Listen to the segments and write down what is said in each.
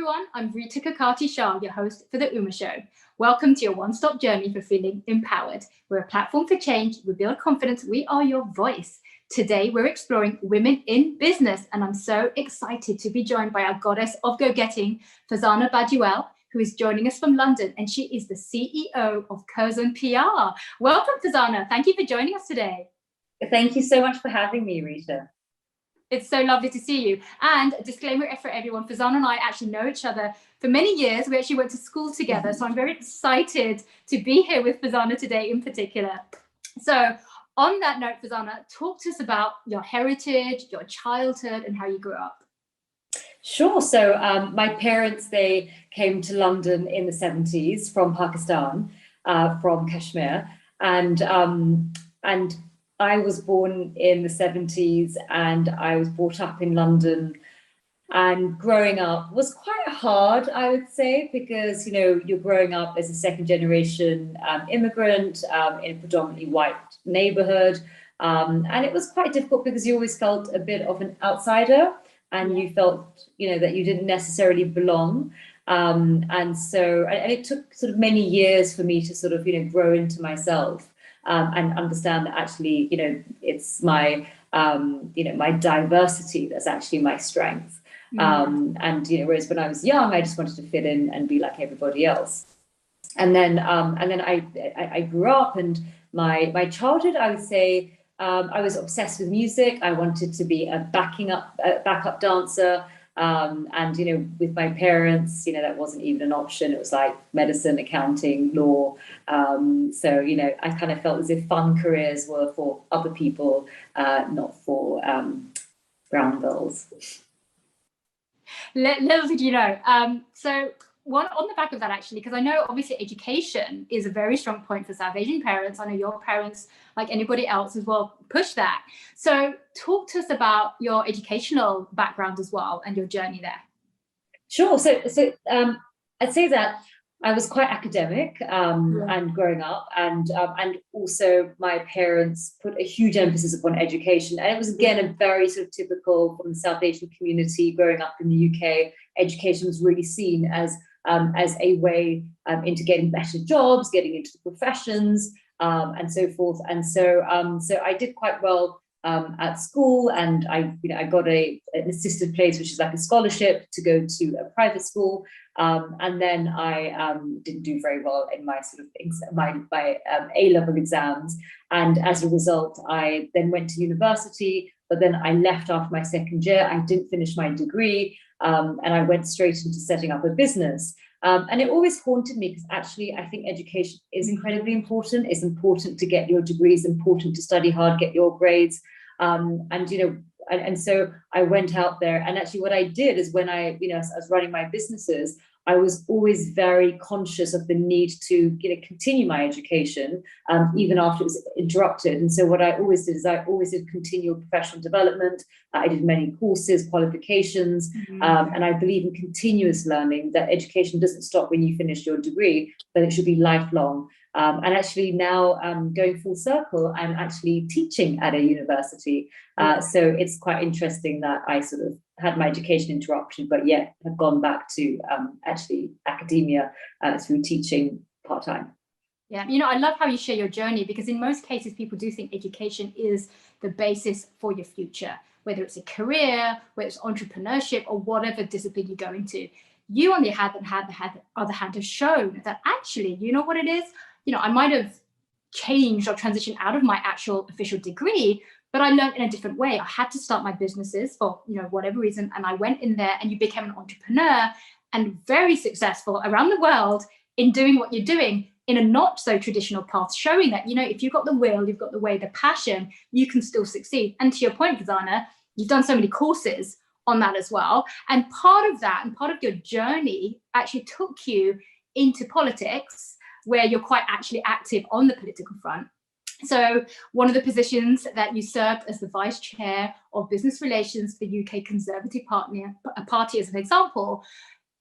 everyone, I'm Rita Kakati-Shah, your host for The Uma Show. Welcome to your one-stop journey for feeling empowered. We're a platform for change, we build confidence, we are your voice. Today, we're exploring women in business, and I'm so excited to be joined by our goddess of go-getting, Farzana Baduel, who is joining us from London, and she is the CEO of Curzon PR. Welcome, Farzana. Thank you for joining us today. Thank you so much for having me, Rita. It's so lovely to see you. And a disclaimer for everyone, Farzana and I actually know each other for many years. We actually went to school together. So I'm very excited to be here with Farzana today in particular. So on that note, Farzana, talk to us about your heritage, your childhood, and how you grew up. Sure. So my parents, they came to London in the 70s from Pakistan, from Kashmir. And I was born in the 70s and I was brought up in London, and growing up was quite hard, I would say, because, you know, you're growing up as a second generation immigrant in a predominantly white neighborhood. And it was quite difficult because you always felt a bit of an outsider and you felt, you know, that you didn't necessarily belong. And it took sort of many years for me to sort of, you know, grow into myself. And understand that actually, you know, it's my, you know, my diversity that's actually my strength. And, you know, whereas when I was young, I just wanted to fit in and be like everybody else. And then I grew up, and my childhood, I would say, I was obsessed with music. I wanted to be a backup dancer. And, you know, with my parents, you know, that wasn't even an option. It was like medicine, accounting, law. So, you know, I kind of felt as if fun careers were for other people, not for brown girls. Little did you know. So one on the back of that, actually, because I know obviously education is a very strong point for South Asian parents. I know your parents, like anybody else as well, push that. So talk to us about your educational background as well and your journey there. Sure. So I'd say that I was quite academic and growing up, and also my parents put a huge emphasis upon education. And it was, again, a very sort of typical from the South Asian community growing up in the UK. Education was really seen as a way into getting better jobs, getting into the professions, and so forth. And so I did quite well at school, and I got an assisted place, which is like a scholarship to go to a private school. And then I didn't do very well in my sort of my A-level exams, and as a result, I then went to university. But then I left after my second year. I didn't finish my degree, and I went straight into setting up a business. And it always haunted me because actually I think education is incredibly important. It's important to get your degrees, important to study hard, get your grades. And, you know, and so I went out there, and actually what I did is when I was running my businesses, I was always very conscious of the need to continue my education, even after it was interrupted. And so what I always did is I always did continual professional development. I did many courses, qualifications, and I believe in continuous learning, that education doesn't stop when you finish your degree, but it should be lifelong. And actually now going full circle, I'm actually teaching at a university. So it's quite interesting that I sort of had my education interrupted, but yet have gone back to actually academia through teaching part-time. Yeah, you know, I love how you share your journey, because in most cases, people do think education is the basis for your future, whether it's a career, whether it's entrepreneurship, or whatever discipline you go into. You, on the other hand, have shown that actually, you know what it is? You know, I might have changed or transitioned out of my actual official degree, but I learned in a different way. I had to start my businesses for, you know, whatever reason. And I went in there, and you became an entrepreneur and very successful around the world in doing what you're doing in a not so traditional path, showing that, you know, if you've got the will, you've got the way, the passion, you can still succeed. And to your point, Farzana, you've done so many courses on that as well. And part of that and part of your journey actually took you into politics, where you're quite actually active on the political front. So one of the positions that you served as the vice chair of business relations for the UK Conservative Party as an example.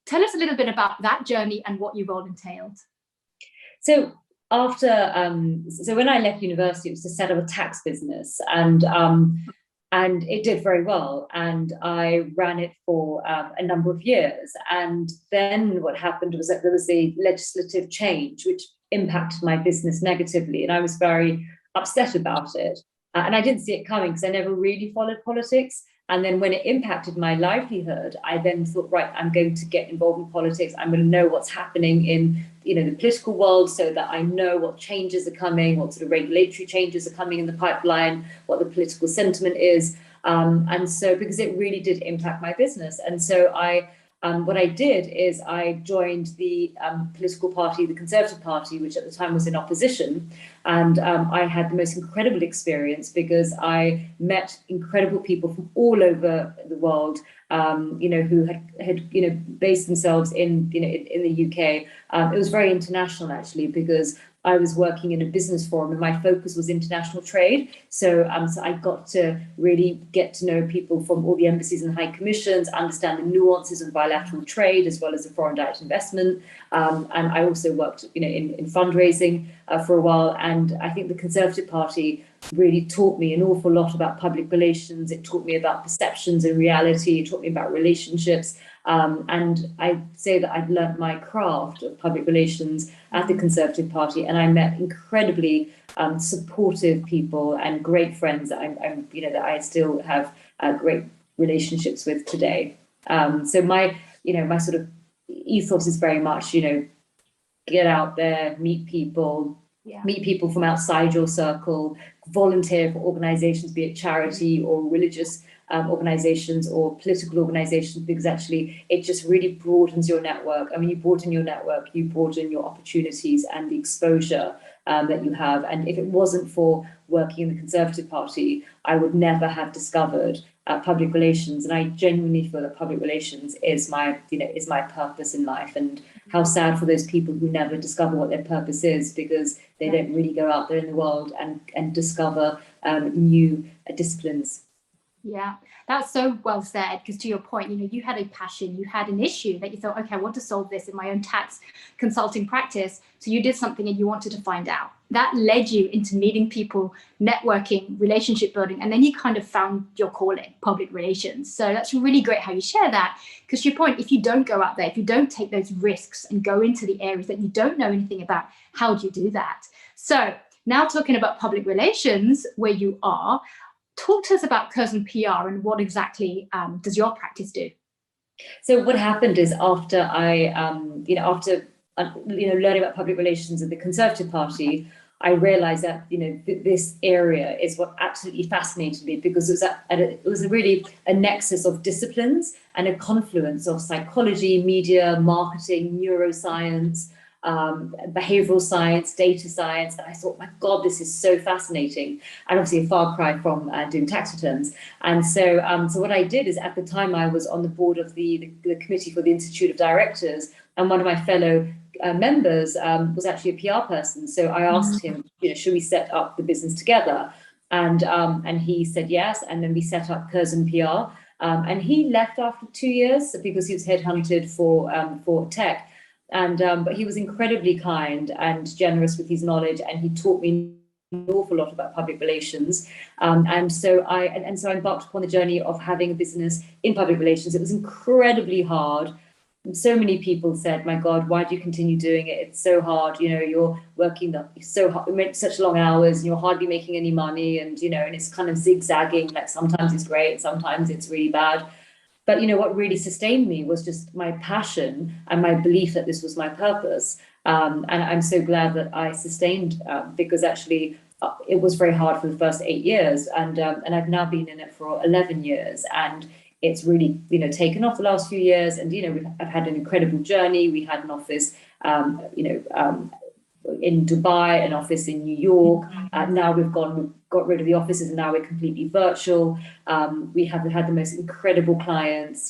Tell us a little bit about that journey and what your role entailed. So after, so when I left university, it was to set up a tax business. And And it did very well. And I ran it for a number of years. And then what happened was that there was a legislative change, which impacted my business negatively. And I was very upset about it. And I didn't see it coming because I never really followed politics. And then when it impacted my livelihood, I then thought, right, I'm going to get involved in politics. I'm going to know what's happening in, the political world, so that I know what changes are coming, what sort of regulatory changes are coming in the pipeline, what the political sentiment is. And so, because it really did impact my business. And so what I did is I joined the political party, the Conservative Party, which at the time was in opposition. And I had the most incredible experience because I met incredible people from all over the world, who had based themselves in the UK. It was very international, actually, because I was working in a business forum and my focus was international trade. So I got to really get to know people from all the embassies and high commissions, understand the nuances of bilateral trade as well as the foreign direct investment. And I also worked, in fundraising for a while. And I think the Conservative Party really taught me an awful lot about public relations. It taught me about perceptions and reality. It taught me about relationships. And I'd say that I'd learned my craft of public relations at the Conservative Party, and I met incredibly supportive people and great friends that that I still have great relationships with today. So my sort of ethos is very much, get out there, meet people from outside your circle, volunteer for organizations, be it charity or religious organizations or political organizations, because actually it just really broadens your network. I mean, you broaden your network, you broaden your opportunities and the exposure that you have. And if it wasn't for working in the Conservative Party, I would never have discovered public relations. And I genuinely feel that public relations is my purpose in life. And how sad for those people who never discover what their purpose is, because they don't really go out there in the world and discover new disciplines. Yeah, that's so well said, because to your point, you had a passion, you had an issue that you thought, okay, I want to solve this in my own tax consulting practice. So you did something and you wanted to find out. That led you into meeting people, networking, relationship building, and then you kind of found your calling, public relations. So that's really great how you share that, because to your point, if you don't go out there, if you don't take those risks and go into the areas that you don't know anything about, how do you do that? So now talking about public relations, where you are, talk to us about Curzon PR and what exactly does your practice do? So what happened is after I, learning about public relations in the Conservative Party, I realized that, this area is what absolutely fascinated me, because it was really a nexus of disciplines and a confluence of psychology, media, marketing, neuroscience, behavioral science, data science, and I thought, my God, this is so fascinating, and obviously a far cry from doing tax returns. And so, what I did is, at the time, I was on the board of the committee for the Institute of Directors, and one of my fellow members was actually a PR person. So I asked him, should we set up the business together? And he said yes, and then we set up Curzon PR. And he left after 2 years because he was headhunted for tech. And but he was incredibly kind and generous with his knowledge, and he taught me an awful lot about public relations. And so I embarked upon the journey of having a business in public relations. It was incredibly hard. So many people said, "My God, why do you continue doing it? It's so hard. You're working so hard, such long hours, and you're hardly making any money. And and it's kind of zigzagging. Like sometimes it's great, sometimes it's really bad." But what really sustained me was just my passion and my belief that this was my purpose. And I'm so glad that I sustained, because actually it was very hard for the first 8 years, and I've now been in it for 11 years, and it's really taken off the last few years. And I've had an incredible journey. We had an office in Dubai, an office in New York. Now we've got rid of the offices, and now we're completely virtual. We have had the most incredible clients.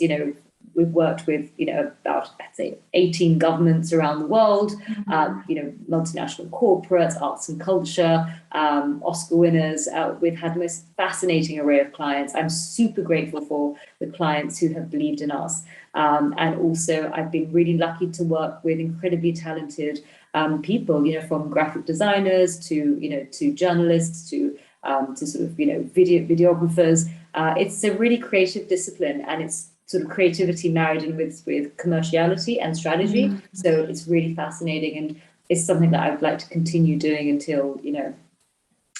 We've worked with about, I'd say, 18 governments around the world. Multinational corporates, arts and culture, Oscar winners. We've had the most fascinating array of clients. I'm super grateful for the clients who have believed in us, and also I've been really lucky to work with incredibly talented people, from graphic designers to journalists to sort of videographers, It's a really creative discipline, and it's sort of creativity married in with commerciality and strategy. So it's really fascinating, and it's something that I would like to continue doing until, you know,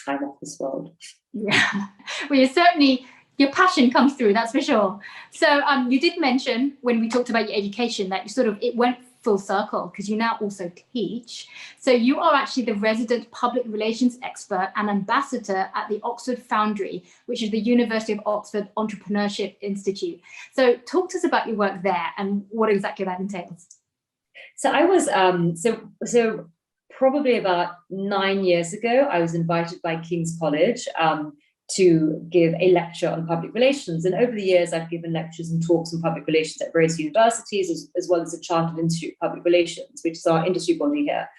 I'm off this world. Yeah, well, you're certainly, your passion comes through, that's for sure. So you did mention when we talked about your education that you sort of, it went full circle because you now also teach. So you are actually the resident public relations expert and ambassador at the Oxford Foundry, which is the University of Oxford Entrepreneurship Institute. So talk to us about your work there and what exactly that entails. So I was so probably about 9 years ago, I was invited by King's College to give a lecture on public relations. And over the years, I've given lectures and talks on public relations at various universities, as well as the Chartered Institute of Public Relations, which is our industry body here.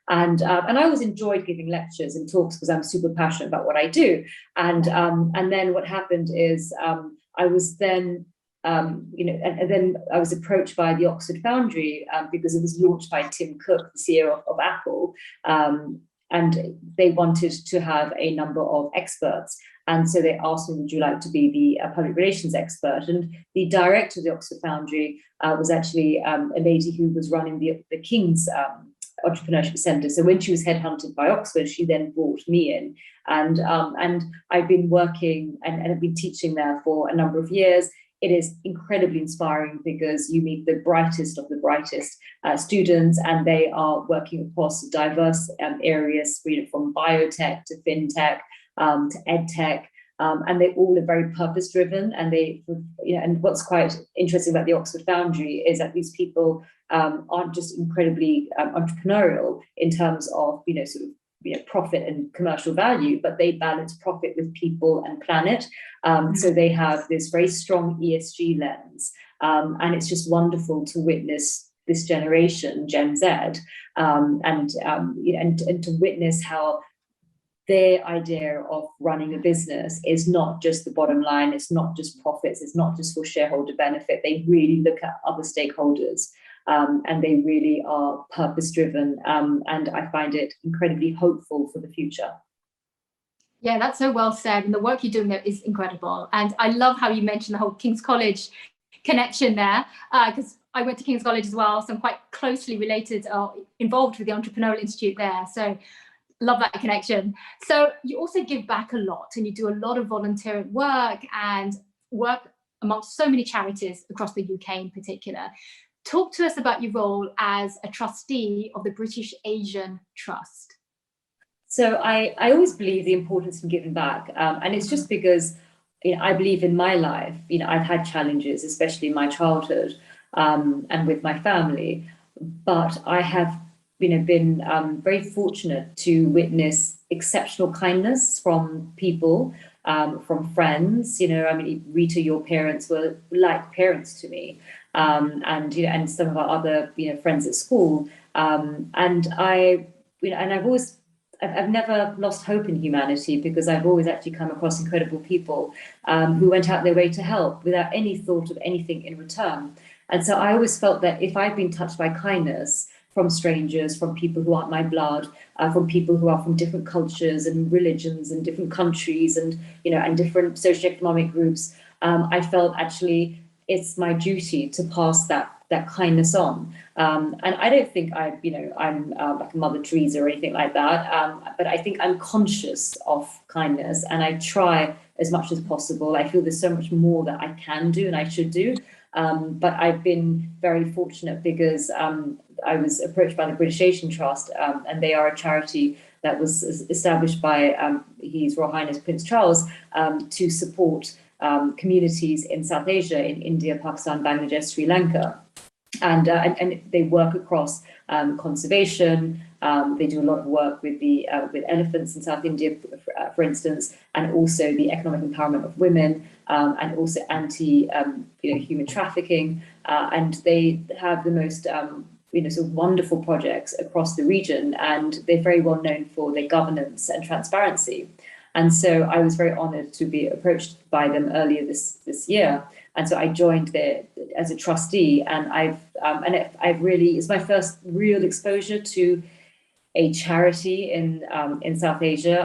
And I always enjoyed giving lectures and talks because I'm super passionate about what I do. And then what happened is I was then and then I was approached by the Oxford Foundry because it was launched by Tim Cook, the CEO of Apple, and they wanted to have a number of experts. And so they asked me, would you like to be the public relations expert? And the director of the Oxford Foundry was actually a lady who was running the King's Entrepreneurship Centre. So when she was headhunted by Oxford, she then brought me in. And I've been working and have been teaching there for a number of years. It is incredibly inspiring because you meet the brightest of the brightest students, and they are working across diverse areas, from biotech to fintech to edtech, and they all are very purpose-driven. And and what's quite interesting about the Oxford Foundry is that these people aren't just incredibly entrepreneurial in terms of profit and commercial value, but they balance profit with people and planet. So they have this very strong ESG lens, and it's just wonderful to witness this generation, Gen Z, and to witness how their idea of running a business is not just the bottom line, it's not just profits, it's not just for shareholder benefit. They really look at other stakeholders. And they really are purpose-driven, and I find it incredibly hopeful for the future. Yeah, that's so well said, and the work you're doing there is incredible. And I love how you mentioned the whole King's College connection there, because I went to King's College as well, so I'm quite closely related or involved with the Entrepreneurial Institute there. So love that connection. So you also give back a lot, and you do a lot of volunteering work and work amongst so many charities across the UK in particular. Talk to us about your role as a trustee of the British Asian Trust. So I always believe the importance in giving back, and it's just because I believe in my life. I've had challenges, especially in my childhood and with my family, but I have been very fortunate to witness exceptional kindness from people, from friends. Rita, your parents were like parents to me. And some of our other friends at school, and I've never lost hope in humanity, because I've always actually come across incredible people who went out their way to help without any thought of anything in return. And so I always felt that if I've been touched by kindness from strangers, from people who aren't my blood, from people who are from different cultures and religions and different countries and different socioeconomic groups, I felt actually it's my duty to pass that kindness on. And I don't think I'm like a Mother Teresa or anything like that, but I think I'm conscious of kindness, and I try as much as possible. I feel there's so much more that I can do and I should do. But I've been very fortunate because I was approached by the British Asian Trust, and they are a charity that was established by His Royal Highness Prince Charles to support communities in South Asia, in India, Pakistan, Bangladesh, Sri Lanka. And they work across conservation. They do a lot of work with elephants in South India, for instance, and also the economic empowerment of women, and also anti-human trafficking. And they have the most sort of wonderful projects across the region, and they're very well known for their governance and transparency. And so I was very honoured to be approached by them earlier this year. And so I joined there as a trustee, and I've really, it's my first real exposure to a charity in South Asia.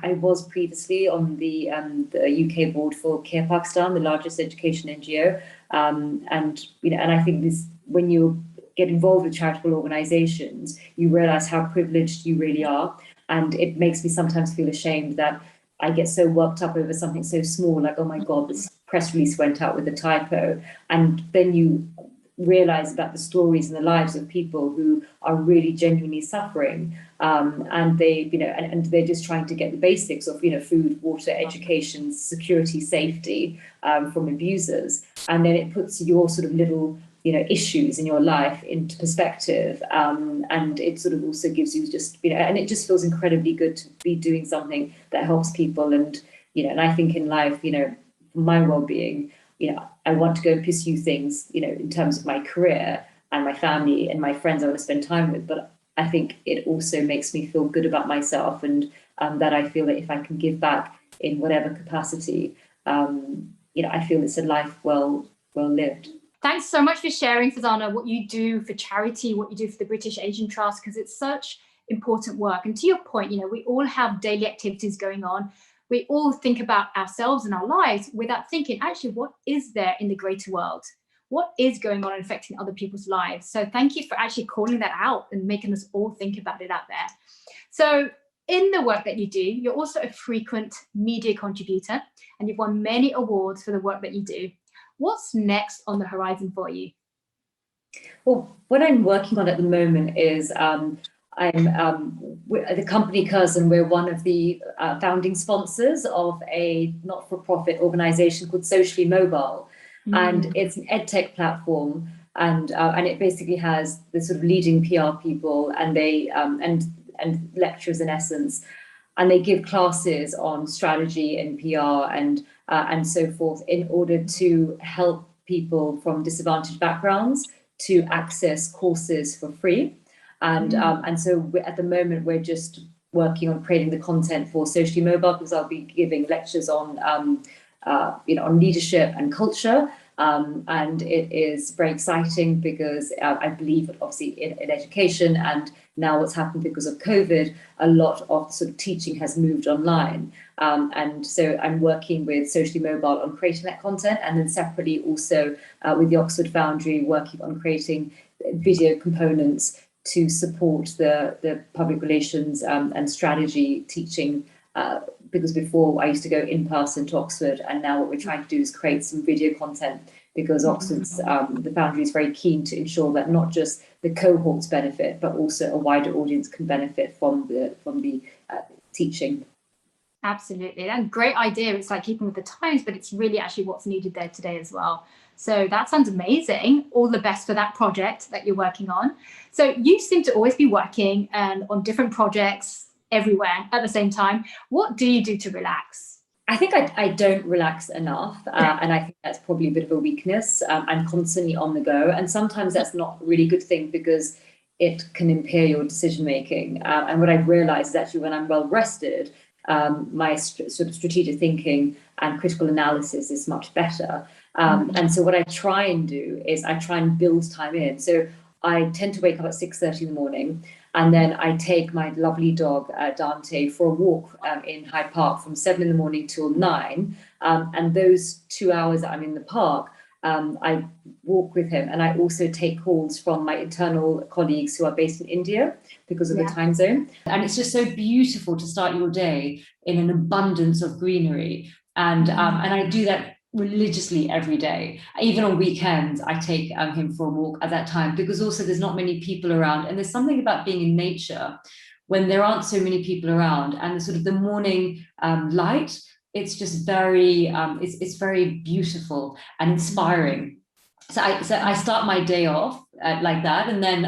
I was previously on the UK board for Care Pakistan, the largest education NGO, and I think this, when you get involved with charitable organizations, you realize how privileged you really are, and it makes me sometimes feel ashamed that I get so worked up over something so small, like, oh my God, this press release went out with a typo, and then you realize about the stories and the lives of people who are really genuinely suffering, and they, and they're just trying to get the basics of, food, water, education, security, safety, from abusers, and then it puts your sort of little issues in your life into perspective, and it sort of also gives you just, and it just feels incredibly good to be doing something that helps people, and and I think in life, for my well-being, I want to go and pursue things, in terms of my career and my family and my friends I want to spend time with. But I think it also makes me feel good about myself, and that I feel that if I can give back in whatever capacity, I feel it's a life well lived. Thanks so much for sharing, Farzana, what you do for charity, what you do for the British Asian Trust, because it's such important work. And to your point, we all have daily activities going on. We all think about ourselves and our lives without thinking, actually, what is there in the greater world? What is going on and affecting other people's lives? So thank you for actually calling that out and making us all think about it out there. So in the work that you do, you're also a frequent media contributor, and you've won many awards for the work that you do. What's next on the horizon for you? Well, what I'm working on at the moment is I'm the company Curzon. We're one of the founding sponsors of a not-for-profit organization called Socially Mobile, and it's an edtech platform, and it basically has the sort of leading PR people, and they and lecturers in essence, and they give classes on strategy and PR and so forth, in order to help people from disadvantaged backgrounds to access courses for free. And so at the moment, we're just working on creating the content for Socially Mobile, because I'll be giving lectures on on leadership and culture. And it is very exciting because I believe that obviously in education, and now what's happened because of COVID, a lot of sort of teaching has moved online. And so I'm working with Socially Mobile on creating that content, and then separately also with the Oxford Foundry, working on creating video components to support the public relations and strategy teaching, because before I used to go in person to Oxford, and now what we're trying to do is create some video content, because Oxford's the Foundry is very keen to ensure that not just the cohorts benefit, but also a wider audience can benefit from the teaching. Absolutely, and great idea. It's like keeping with the times, but it's really actually what's needed there today as well. So that sounds amazing. All the best for that project that you're working on. So you seem to always be working and on different projects everywhere at the same time. What do you do to relax? I think I don't relax enough, and I think that's probably a bit of a weakness. I'm constantly on the go, and sometimes that's not a really good thing, because it can impair your decision making. And what I've realized is actually when I'm well rested, my sort of strategic thinking and critical analysis is much better. And so what I try and do is I try and build time in. So I tend to wake up at 6:30 in the morning, and then I take my lovely dog, Dante, for a walk in Hyde Park from 7 in the morning till 9. And those 2 hours that I'm in the park, I walk with him, and I also take calls from my internal colleagues who are based in India because of the time zone. And it's just so beautiful to start your day in an abundance of greenery. And I do that religiously every day. Even on weekends, I take him for a walk at that time, because also there's not many people around. And there's something about being in nature when there aren't so many people around, and sort of the morning light, it's just very, it's very beautiful and inspiring. So I start my day off like that, and then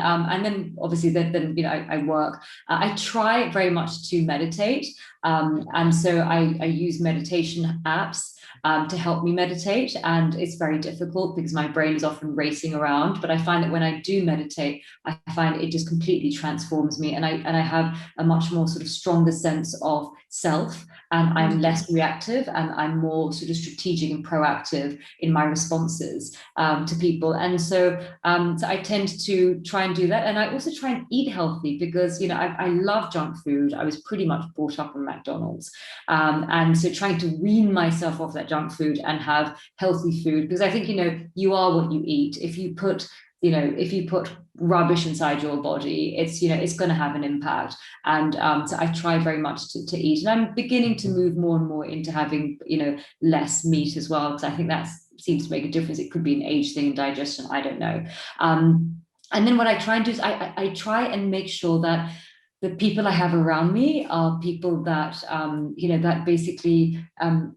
obviously then I work. I try very much to meditate, and so I use meditation apps to help me meditate, and it's very difficult because my brain is often racing around. But I find that when I do meditate, I find it just completely transforms me, and I have a much more sort of stronger sense of self, and I'm less reactive, and I'm more sort of strategic and proactive in my responses to people. And so I tend to try and do that. And I also try and eat healthy because, you know, I love junk food. I was pretty much brought up on McDonald's. And so trying to wean myself off that junk food and have healthy food, because I think, you know, you are what you eat. If you put rubbish inside your body, it's, you know, it's going to have an impact. And so I try very much to eat, and I'm beginning to move more and more into having, you know, less meat as well, because I think that seems to make a difference. It could be an age thing, digestion, I don't know. And then what I try and do is I try and make sure that the people I have around me are people that, you know, that basically are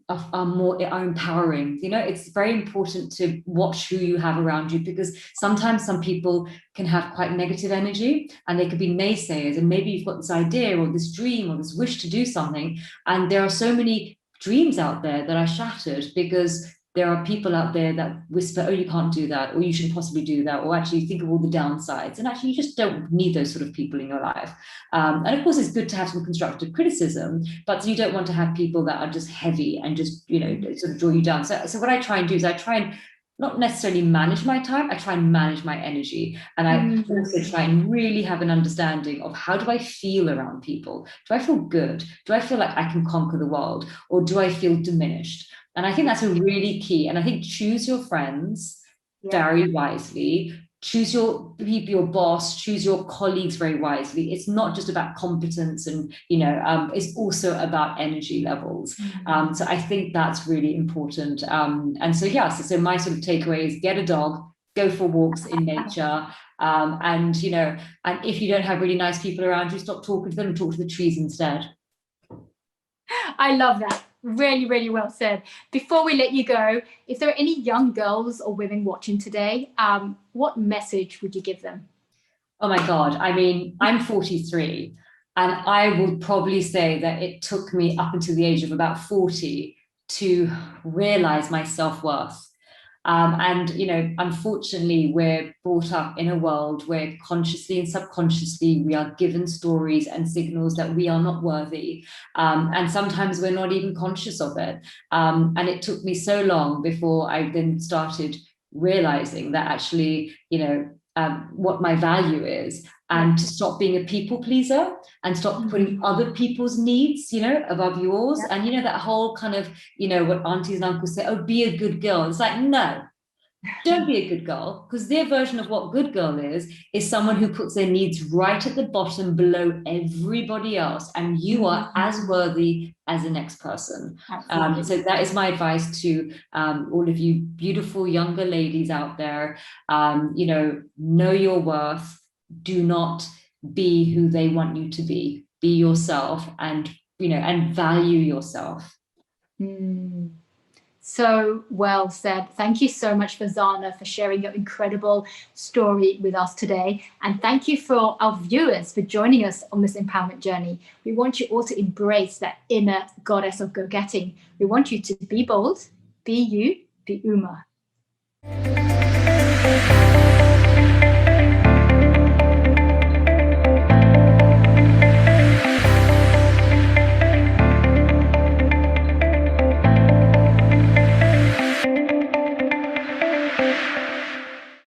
empowering. You know, it's very important to watch who you have around you, because sometimes some people can have quite negative energy, and they could be naysayers. And maybe you've got this idea or this dream or this wish to do something, and there are so many dreams out there that are shattered because there are people out there that whisper, oh, you can't do that, or you shouldn't possibly do that, or actually think of all the downsides. And actually, you just don't need those sort of people in your life. And of course, it's good to have some constructive criticism, but you don't want to have people that are just heavy and just, you know, sort of draw you down. So what I try and do is I try and not necessarily manage my time, I try and manage my energy. And I also try and really have an understanding of, how do I feel around people? Do I feel good? Do I feel like I can conquer the world? Or do I feel diminished? And I think that's a really key. And I think choose your friends very wisely. Choose your people, your boss, choose your colleagues very wisely. It's not just about competence, and, you know, it's also about energy levels. So I think that's really important. And so, yeah, so my sort of takeaway is get a dog, go for walks in nature. And, you know, and if you don't have really nice people around you, stop talking to them and talk to the trees instead. I love that. Really, really well said. Before we let you go, if there are any young girls or women watching today, what message would you give them? Oh my God. I mean, I'm 43, and I would probably say that it took me up until the age of about 40 to realize my self-worth. And, you know, unfortunately, we're brought up in a world where consciously and subconsciously we are given stories and signals that we are not worthy. And sometimes we're not even conscious of it. And it took me so long before I then started realizing that actually, you know, what my value is, and to stop being a people pleaser and stop putting other people's needs, you know, above yours. And, you know, that whole kind of, you know, what aunties and uncles say, oh, be a good girl. It's like, no, don't be a good girl, because their version of what good girl is someone who puts their needs right at the bottom below everybody else, and you are as worthy as the next person. So that is my advice to all of you beautiful younger ladies out there. You know your worth. Do not be who they want you to be. Be yourself, and, you know, and value yourself. So well said. Thank you so much, Farzana, for sharing your incredible story with us today. And thank you for our viewers for joining us on this empowerment journey. We want you all to embrace that inner goddess of go-getting. We want you to be bold, be you, be Uma.